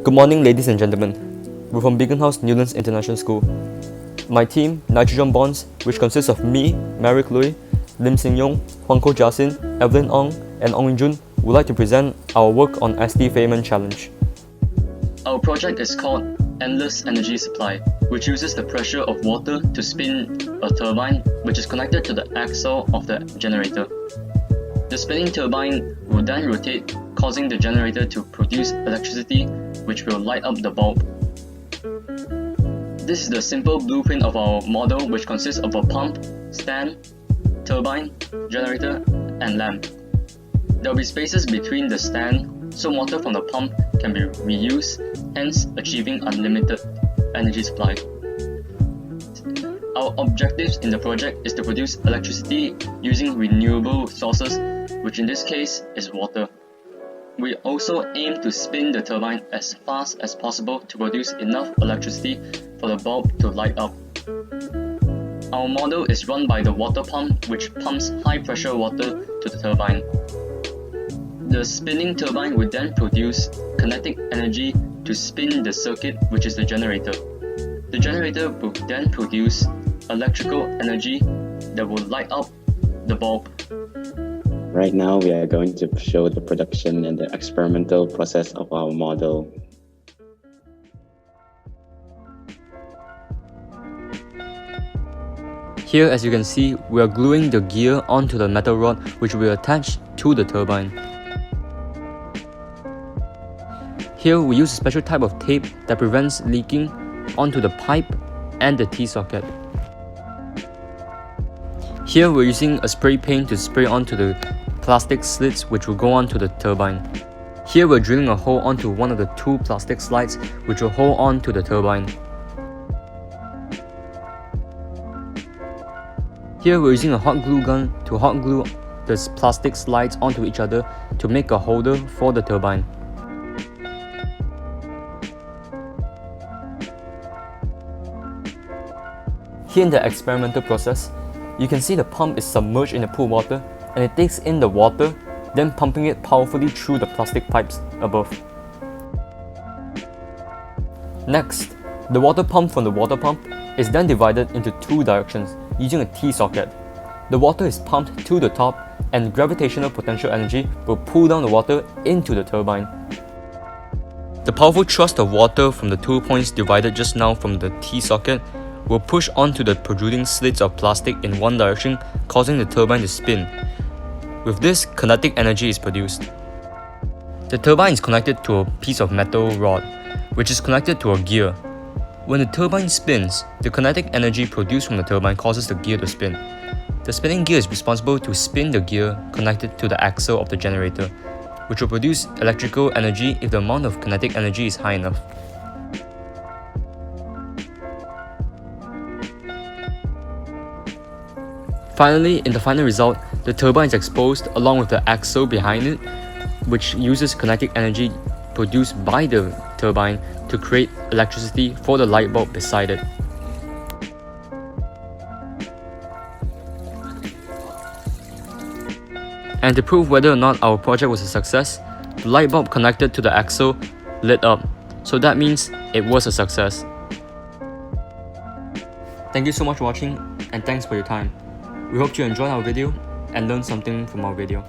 Good morning, ladies and gentlemen. We're from Beacon House Newlands International School. My team, Nitrogen Bonds, which consists of me, Merrick Lui, Lim Sing Yong, Huangko Jiaxin, Evelyn Ong, and Ong Jun, would like to present our work on Asti Feynman challenge. Our project is called Endless Energy Supply, which uses the pressure of water to spin a turbine which is connected to the axle of the generator. The spinning turbine will then rotate, causing the generator to produce electricity which will light up the bulb. This is the simple blueprint of our model, which consists of a pump, stand, turbine, generator, and lamp. There will be spaces between the stand so water from the pump can be reused, hence achieving unlimited energy supply. Our objectives in the project is to produce electricity using renewable sources, which in this case is water. We also aim to spin the turbine as fast as possible to produce enough electricity for the bulb to light up. Our model is run by the water pump, which pumps high pressure water to the turbine. The spinning turbine will then produce kinetic energy to spin the circuit, which is the generator. The generator will then produce electrical energy that will light up the bulb. Right now, we are going to show the production and the experimental process of our model. Here, as you can see, we are gluing the gear onto the metal rod which will attach to the turbine. Here, we use a special type of tape that prevents leaking onto the pipe and the T-socket. Here, we're using a spray paint to spray onto the plastic slits which will go onto the turbine. Here, we're drilling a hole onto one of the two plastic slides which will hold on to the turbine. Here, we're using a hot glue gun to hot glue the plastic slides onto each other to make a holder for the turbine. Here in the experimental process, you can see the pump is submerged in the pool water and it takes in the water, then pumping it powerfully through the plastic pipes above. Next, the water pump from the water pump is then divided into two directions using a T-socket. The water is pumped to the top and gravitational potential energy will pull down the water into the turbine. The powerful thrust of water from the 2 points divided just now from the T-socket will push onto the protruding slits of plastic in one direction, causing the turbine to spin. With this, kinetic energy is produced. The turbine is connected to a piece of metal rod, which is connected to a gear. When the turbine spins, the kinetic energy produced from the turbine causes the gear to spin. The spinning gear is responsible to spin the gear connected to the axle of the generator, which will produce electrical energy if the amount of kinetic energy is high enough. Finally, in the final result, the turbine is exposed along with the axle behind it, which uses kinetic energy produced by the turbine to create electricity for the light bulb beside it. And to prove whether or not our project was a success, the light bulb connected to the axle lit up, so that means it was a success. Thank you so much for watching and thanks for your time. We hope you enjoyed our video and learned something from our video.